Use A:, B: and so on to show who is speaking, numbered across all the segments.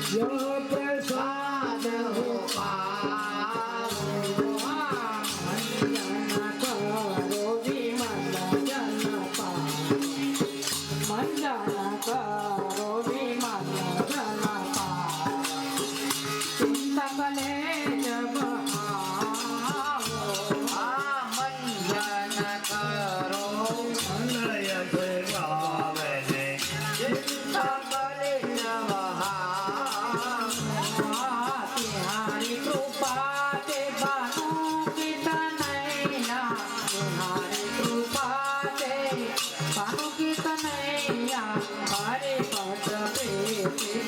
A: यो प्रसाद हो पावो मंजन करो विमल जन पावो मंजन करो विमल जन पावो चिंतकले जब आओ मंजन करो मनय से गावे चिंतकले जब तिहारी कृपा ते बानु की तनैया तिहारी कृपा ते बानु की तनैया हरे पद पे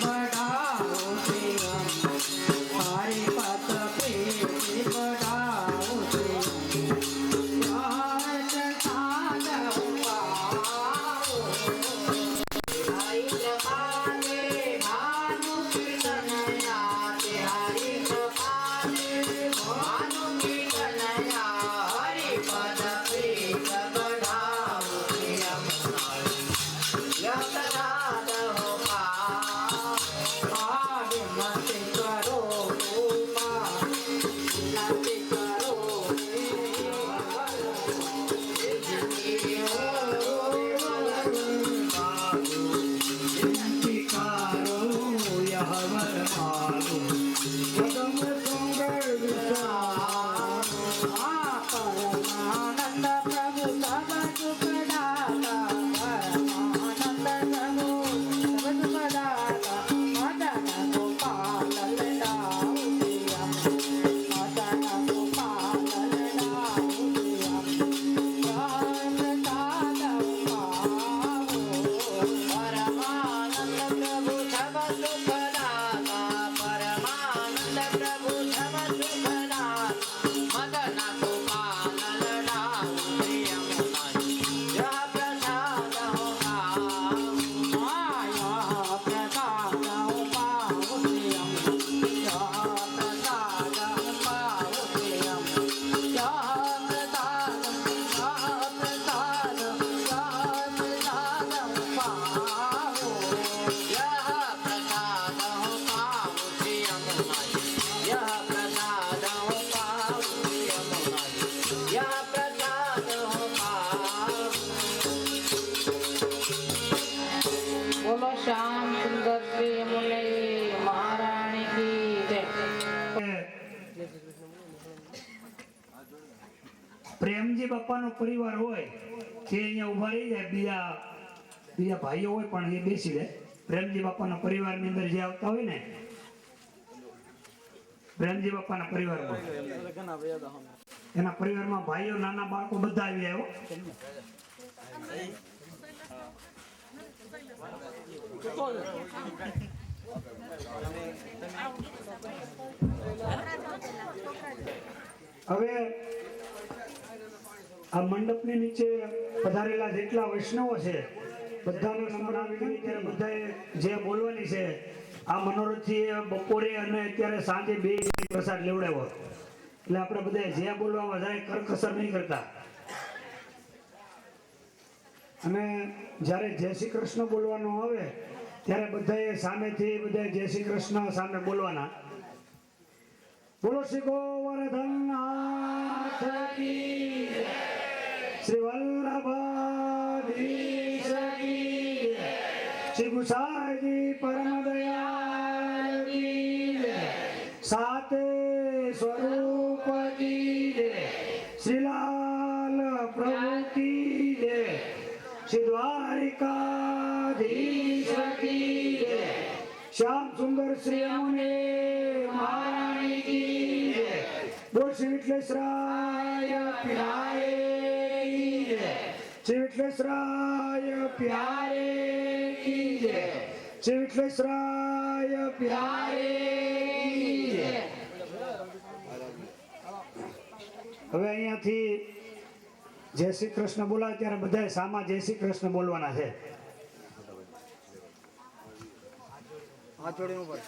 A: बढ़ाओ प्रियम हरे पद पे बढ़ाओ परमानंद प्रभु सब सुख दाता परमानंद प्रभु सब सुख दाता मदन गोपाल ललाऊ प्रियम मदन गोपाल ललाऊ प्रियम प्रसाद पावो परमानंद प्रभु सब सुख दाता परमानंद प्रभु सब सुख दाता मदन बोलो श्याम सुंदर श्री मुनि महारानी की जय।
B: પ્રેમજી બાપાનો પરિવાર હોય તે અહીંયા ઉભા રહી જાય બીજા ભાઈઓ હોય પણ એ બેસી જાય પ્રેમજી બાપાના પરિવારની અંદર જે આવતા હોય ને પ્રેમજી બાપાના પરિવારમાં એના પરિવારમાં ભાઈઓ નાના બાળકો બધા આવી આવ્યો હવે આ મંડપની નીચે પધારેલા જેટલા વૈષ્ણવો છે બધાનો નંબર આવી ગયો ત્યારે બધાએ જે બોલવાની છે આ મનોરથથી બપોરે અને અત્યારે સાંજે બે પ્રસાદ લેવડાવ્યો એટલે આપણે બધાએ જે બોલવામાં જાય કરકસર નહીં કરતા અને જ્યારે જય શ્રી કૃષ્ણ બોલવાનું આવે ત્યારે બધાએ સામેથી બધાએ જય શ્રી કૃષ્ણ સામે બોલવાના બોલો શ્રી ગોવર્ધન નાથ કી જય શ્રી વલ્લભાધીશ કી જય શ્રી ગુસાઈજી પરમ દયાળ કી જય સાતે સ્વરૂપ કી જય શ્રી લાલ પ્રભુ કી જય श्री द्वारिकाधीश की जय श्याम सुंदर श्री मुनि महारानी की जय बोल श्री विठलेश्वराय प्यारे की जय श्री विठलेश्वराय प्यारे की जय श्री विठलेश्वराय प्यारे की जय। હવે અહીંયાથી जय श्री कृष्ण बोला त्यारे बधाए सामा जय श्री कृष्ण बोलवाना है हाथ जोड़े ऊपर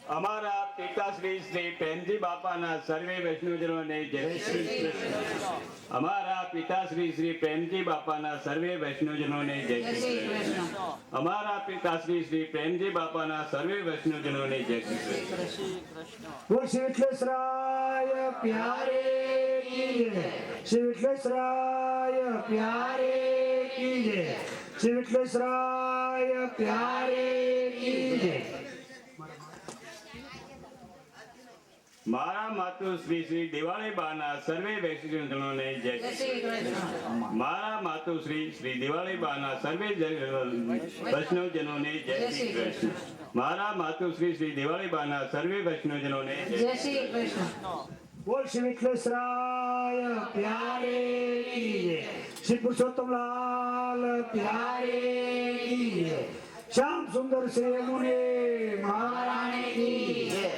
C: અમારા પિતાશ્રી શ્રી પ્રેમજી બાપાના સર્વે વૈષ્ણવજનોને જય શ્રી કૃષ્ણ. અમારા પિતાશ્રી શ્રી પ્રેમજી બાપાના સર્વે વૈષ્ણવજનોને જય શ્રી કૃષ્ણ. અમારા પિતાશ્રી શ્રી પ્રેમજી બાપાના સર્વે વૈષ્ણવજનોને જય શ્રી કૃષ્ણ.
B: બોલ શ્રી વિઠ્ઠલેશ્વરાય પ્યારે કી જય. શ્રી વિઠ્ઠલેશ્વરાય પ્યારે કી જય. શ્રી વિઠ્ઠલેશ્વરાય પ્યારે કી જય.
C: મારા માતુશ્રી શ્રી દિવાળી બાના સર્વે વૈષ્ણવજનોને જય શ્રી કૃષ્ણ. મારા માતુશ્રી શ્રી દિવાળી બાના સર્વે વૈષ્ણવજનોને જય શ્રી કૃષ્ણ. મારા માતુશ્રી શ્રી દિવાળી બાના સર્વે વૈષ્ણવજનોને જય શ્રી કૃષ્ણ.
B: બોલ શ્રી વિઠ્ઠલેશ્વરાય પ્યારે કી જય. શ્રી પુરુષોત્તમલાલ પ્યારે કી જય. શ્યામ સુંદર શ્રી મુનિ મહારાણી કી જય.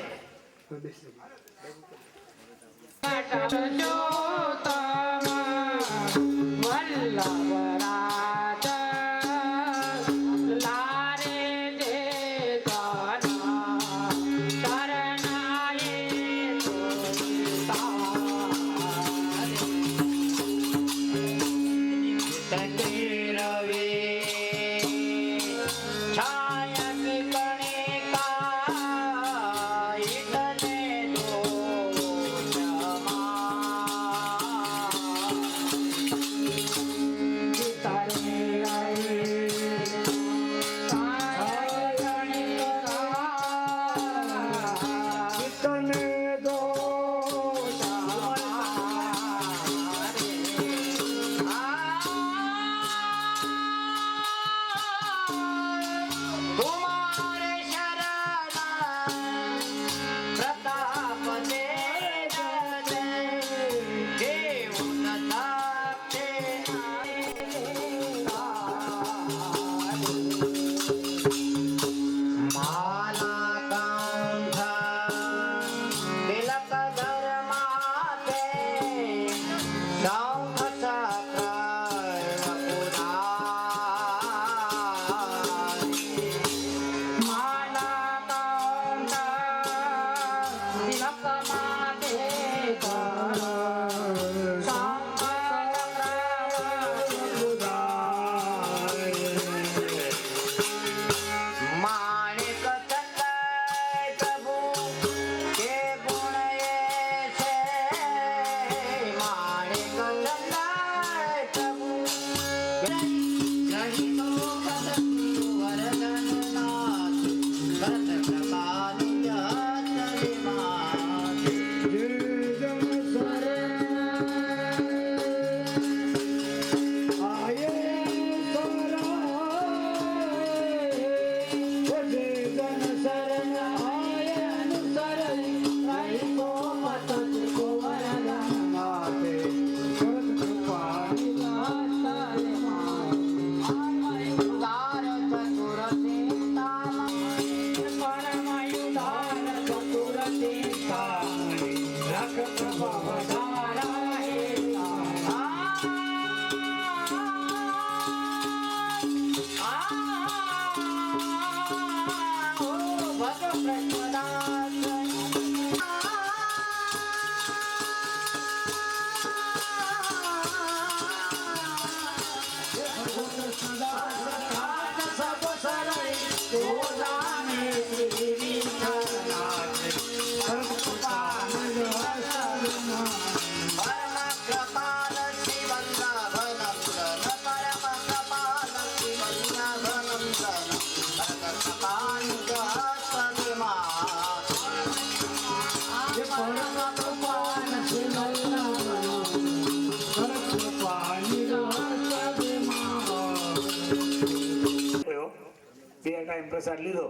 B: प्रसाद लीधो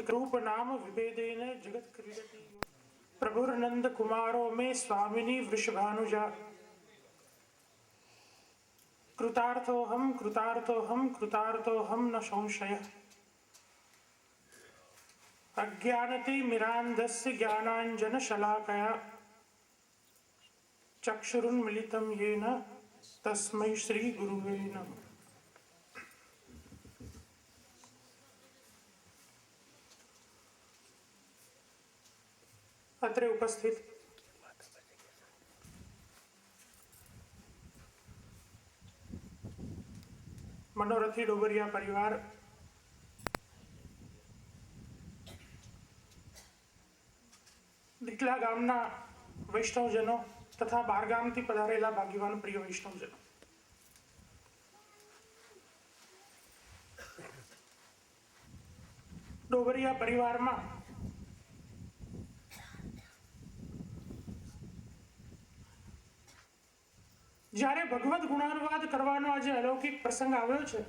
D: रूप नाम विभेदेन जगत क्रीडति प्रभुर्नंद कुमारो में स्वामिनी वृषभानुजा कृतार्थोहम कृतार्थोहम कृतार्थोहम न संशय अज्ञानति मिरान्धस्य ज्ञानाञ्जन शलाकया चक्षुरुन्मिलितं येन तस्मै श्री गुरुवे नमः। અત્રે ઉપસ્થિત મનોરથી ડોબરિયા પરિવાર, દીકલા ગામના વૈષ્ણવજનો તથા બારગામથી પધારેલા ભાગ્યવાન પ્રિય વૈષ્ણવજનો, ડોબરિયા પરિવારમાં જ્યારે ભગવદ ગુણાનુવાદ કરવાનો આજે અલૌકિક પ્રસંગ આવ્યો છે,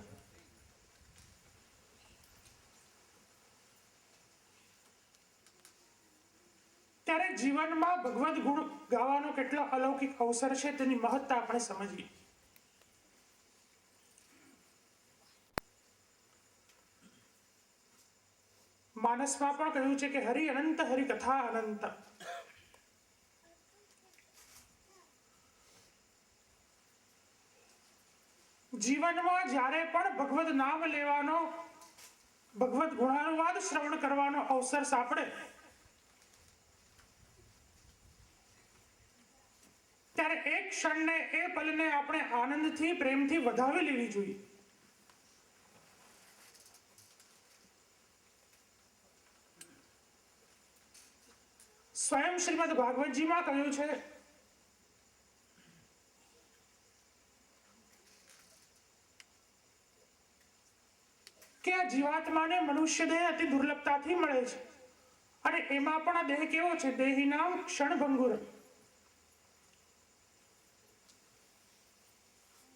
D: ત્યારે જીવનમાં ભગવદ ગુણ ગાવાનો કેટલો અલૌકિક અવસર છે તેની મહત્તા આપણે સમજીએ. માનસમાં પણ કહ્યું છે કે હરિ અનંત, હરિ કથા અનંત. જીવનમાં જ્યારે પણ ભગવદ નામ લેવાનો, ભગવદ ગુણાનુવાદ શ્રવણ કરવાનો અવસર સાંપડે ત્યારે એક ક્ષણને, એ પલને આપણે આનંદથી, પ્રેમથી વધાવી લેવી જોઈએ. સ્વયં શ્રીમદ ભાગવતજીમાં કહ્યું છે કે આ જીવાત્માને મનુષ્ય દેહ અતિ દુર્લભતાથી મળે છે, અને એમાં પણ આ દેહ કેવો છે? દેહી નામ ક્ષણભંગુર.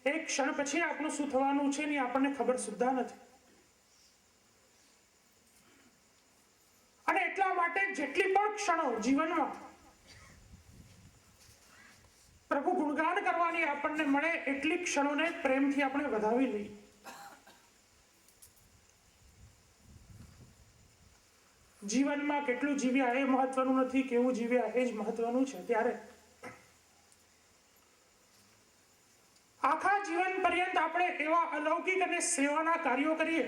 D: એક ક્ષણ પછી આપણું શું થવાનું છે એની આપણને ખબર સુદ્ધા નથી. અને એટલા માટે જેટલી પણ ક્ષણો જીવનમાં પ્રભુ ગુણગાન કરવાની આપણને મળે એટલી ક્ષણોને પ્રેમથી આપણે વધાવી લઈએ. જીવનમાં કેટલું જીવ્યા એ મહત્વનું નથી, કેવું જીવ્યા એ જ મહત્વનું છે. ત્યારે આખા જીવન પર્યંત આપણે એવા અલૌકિક અને સેવાના કાર્યો કરીએ,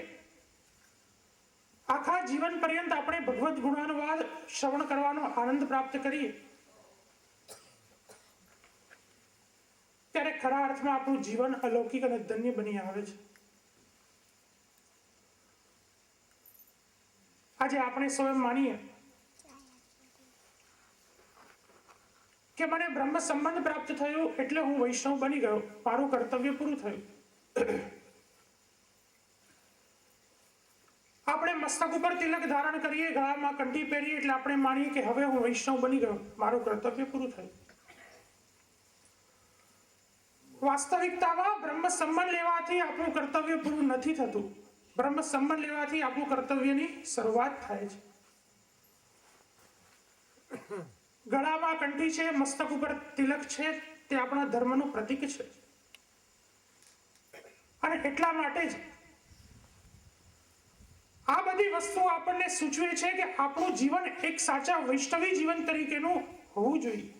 D: આખા જીવન પર્યંત આપણે ભગવદ ગુણાનુવાદ શ્રવણ કરવાનો આનંદ પ્રાપ્ત કરીએ, ત્યારે ખરા અર્થમાં આપણું જીવન અલૌકિક અને ધન્ય બની આવે છે. આજે આપણે સૌ એમ માનીએ કે મને બ્રહ્મ સંબંધ પ્રાપ્ત થયો એટલે હું વૈષ્ણવ બની ગયો, મારું કર્તવ્ય પૂરું થયું. આપણે મસ્તક ઉપર તિલક ધારણ કરીએ, ગળામાં કંઠી પહેરીએ એટલે આપણે માનીએ કે હવે હું વૈષ્ણવ બની ગયો, મારું કર્તવ્ય પૂરું થયું. વાસ્તવિકતામાં બ્રહ્મ સંબંધ લેવાથી આપણું કર્તવ્ય પૂરું નથી થતું. બ્રહ્મ સંબંધ લેવાથી આપણું કર્તવ્યની શરૂઆત થાય છે. ગળામાં કંઠી છે, મસ્તક ઉપર તિલક છે, તે આપણા ધર્મનું પ્રતીક છે. અને એટલા માટે જ આ બધી વસ્તુઓ આપણને સૂચવે છે કે આપણું જીવન એક સાચા વૈષ્ણવી જીવન તરીકેનું હોવું જોઈએ.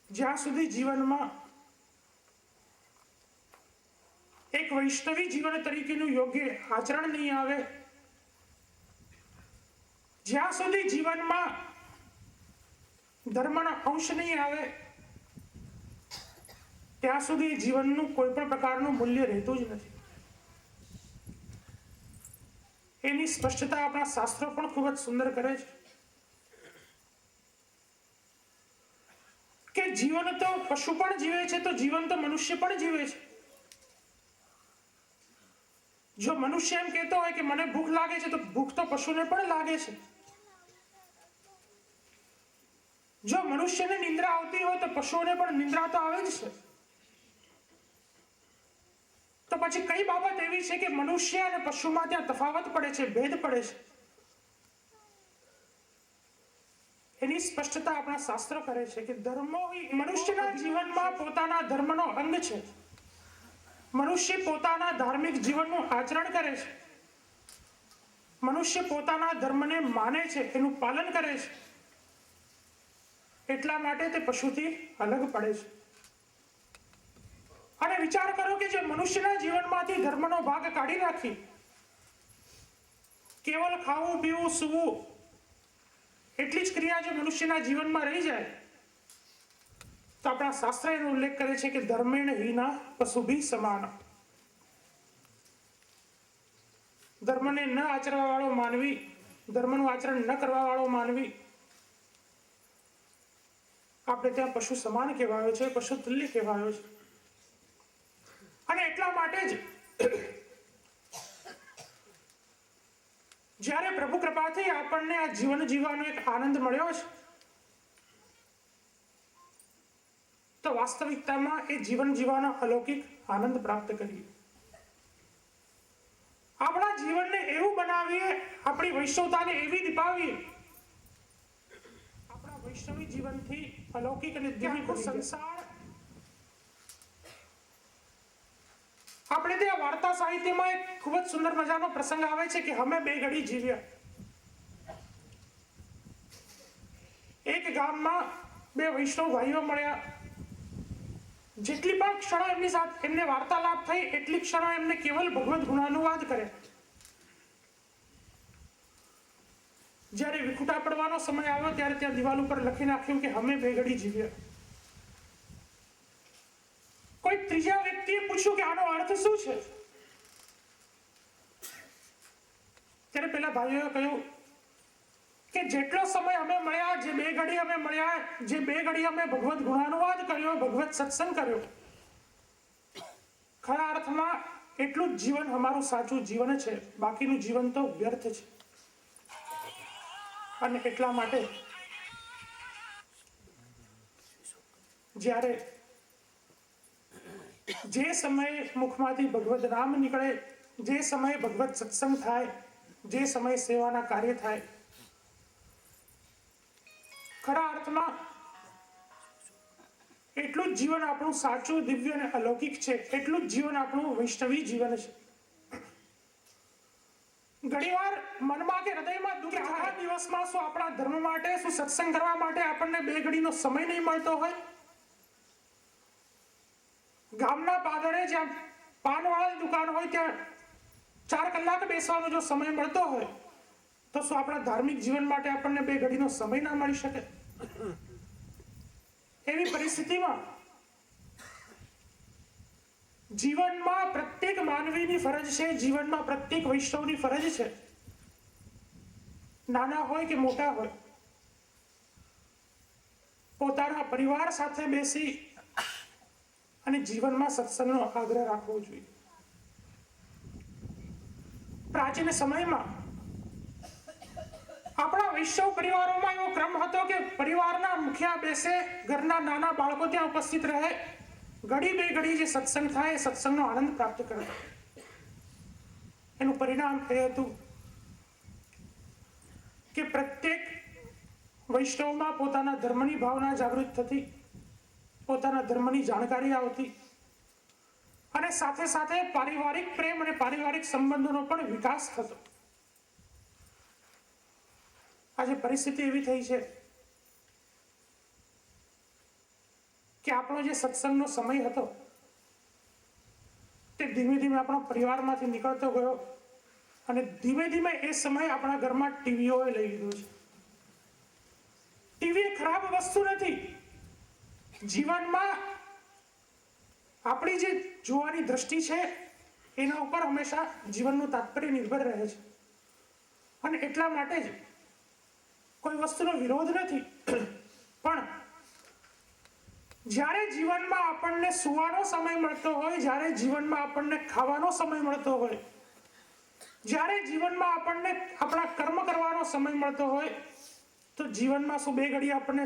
D: જ્યાં સુધી જીવનમાં એક વૈષ્ણવી જીવન તરીકેનું યોગ્ય આચરણ નહીં આવે, જ્યાં સુધી જીવનમાં ધર્મના અંશ નહીં આવે, ત્યાં સુધી જીવનનું કોઈ પણ પ્રકારનું મૂલ્ય રહેતું જ નથી. એની સ્પષ્ટતા આપણા શાસ્ત્રો પણ ખૂબ જ સુંદર કરે છે કે જીવન તો પશુ પણ જીવે છે, તો જીવન તો મનુષ્ય પણ જીવે છે. જો મનુષ્ય એમ કહેતો હોય કે મને ભૂખ લાગે છે, તો ભૂખ તો પશુને પણ લાગે છે. જો મનુષ્યને નિંદ્રા આવતી હોય તો પશુઓને પણ નિંદ્રા તો આવે જ છે. તો પછી કઈ બાબત એવી છે કે મનુષ્ય અને પશુમાં ત્યાં તફાવત પડે છે, ભેદ પડે છે? એની સ્પષ્ટતા આપણા શાસ્ત્રો કરે છે કે ધર્મો મનુષ્યના જીવનમાં પોતાના ધર્મનો અંગ છે. મનુષ્ય પોતાના ધાર્મિક જીવનનું આચરણ કરે છે, મનુષ્ય પોતાના ધર્મને માને છે, એનું પાલન કરે છે. એટલા માટે તે પશુથી અલગ પડે છે. અને વિચાર કરો કે જે મનુષ્યના જીવનમાંથી ધર્મનો ભાગ કાઢી નાખી કેવલ ખાવું પીવું સૂવું એટલી જ ક્રિયા જો મનુષ્યના જીવનમાં રહી જાય તો આપણા શાસ્ત્ર એનો ઉલ્લેખ કરે છે કે ધર્મેણ હીના પશુભી સમાન. ધર્મને ન આચરવા વાળો માનવી, ધર્મનું આચરણ ન કરવા વાળો માનવી આપણે ત્યાં પશુ સમાન કહેવાયો છે, પશુ તુલ્ય કહેવાયો છે. અને એટલા માટે જ જ્યારે પ્રભુ કૃપાથી આપણને આ જીવન જીવવાનો એક આનંદ મળ્યો છે તો વાસ્તવિકતામાં એ જીવન જીવવાનો અલૌકિક આનંદ પ્રાપ્ત કરીએ. આપણા જીવનને એવું બનાવીએ, આપણી વૈષ્ણવતાને એવી દીપાવીએ, આપણા વૈષ્ણવી જીવનથી અલૌકિક અને દિવ્ય સંસાર. આપણે ત્યાં વાર્તા સાહિત્યમાં એક ખૂબ જ સુંદર મજાનો પ્રસંગ આવે છે કે અમે બે ઘડી જીવ્યા. એક ગામમાં બે વૈષ્ણવ ભાઈઓ મળ્યા. જેટલી પણ ક્ષણો એમની સાથે એમને વાર્તાલાપ થઈ એટલી ક્ષણો એમને કેવલ ભગવદ ગુણાનુવાદ કરે. જ્યારે વિખુટા પડવાનો સમય આવ્યો ત્યારે ત્યાં દિવાલ ઉપર લખી નાખ્યું કે અમે બે ઘડી જીવ્યા. કોઈ ત્રીજા વ્યક્તિએ પૂછ્યું કે આનો અર્થ શું છે? ત્યારે પેલા ભાઈઓએ કહ્યું કે જેટલો સમય અમે મળ્યા, જે બે ઘડી અમે મળ્યા, જે બે ઘડી અમે ભગવત ગુણાનુવાદ કર્યો, ભગવત સત્સંગ કર્યો, ખરા અર્થમાં એટલું જ જીવન અમારું સાચું જીવન છે, બાકીનું જીવન તો વ્યર્થ છે. અને એટલા માટે જ્યારે જે સમયે મુખમાંથી ભગવત નામ નીકળે, જે સમયે ભગવત સત્સંગ થાય, જે સમયે સેવાના કાર્ય થાય, ખરા અર્થમાં એટલું જ જીવન આપણું સાચું, દિવ્ય અને અલૌકિક છે. એટલું જ જીવન આપણું વૈષ્ણવી જીવન છે. ઘણીવાર મનમાં કે હૃદયમાં દુઃખ થાય, આખા દિવસમાં શું આપણા ધર્મ માટે, શું સત્સંગ કરવા માટે આપણને બે ઘડીનો સમય નહીં મળતો હોય? ગામના પાદરે જ્યાં પાનવાળાની દુકાન હોય ત્યાં 4 કલાક બેસવાનો જો સમય મળતો હોય તો શું આપણા ધાર્મિક જીવન માટે આપણને બે ઘડીનો સમય ના મળી શકે? એવી પરિસ્થિતિમાં જીવનમાં પ્રત્યેક માનવીની ફરજ છે, જીવનમાં પ્રત્યેક વૈષ્ણવની ફરજ છે, નાના હોય કે મોટા હોય, પોતાના પરિવાર સાથે બેસી અને જીવનમાં સત્સંગનો આગ્રહ રાખવો જોઈએ. પ્રાચીન સમયમાં આપણા વૈષ્ણવ પરિવારોમાં એવો ક્રમ હતો કે પરિવારના મુખિયા બેસે, ઘરના નાના બાળકો ત્યાં ઉપસ્થિત રહે, ઘડી બે ઘડી જે સત્સંગ થાય એ સત્સંગનો આનંદ પ્રાપ્ત કરે. એનું પરિણામ એ હતું કે પ્રત્યેક વૈષ્ણવમાં પોતાના ધર્મની ભાવના જાગૃત થતી, પોતાના ધર્મની જાણકારી આવતી અને સાથે સાથે પારિવારિક પ્રેમ અને પારિવારિક સંબંધોનો પણ વિકાસ થતો. આજે પરિસ્થિતિ એવી થઈ છે કે આપણો જે સત્સંગનો સમય હતો તે ધીમે ધીમે આપણા પરિવારમાંથી નીકળતો ગયો અને ધીમે ધીમે એ સમય આપણા ઘરમાં ટીવીઓએ લઈ લીધો છે. ટીવી ખરાબ વસ્તુ નથી. જીવનમાં આપણી જે જોવાની દ્રષ્ટિ છે એના ઉપર હંમેશા જીવનનું તાત્પર્ય નિર્ભર રહે છે. અને એટલા માટે જ કોઈ વસ્તુનો વિરોધ નથી, પણ જ્યારે જીવનમાં આપણને સુવાનો સમય મળતો હોય, જ્યારે જીવનમાં આપણને ખાવાનો સમય મળતો હોય, જ્યારે જીવનમાં આપણને આપણા કર્મ કરવાનો સમય મળતો હોય તો જીવનમાં શું બે ઘડી આપણને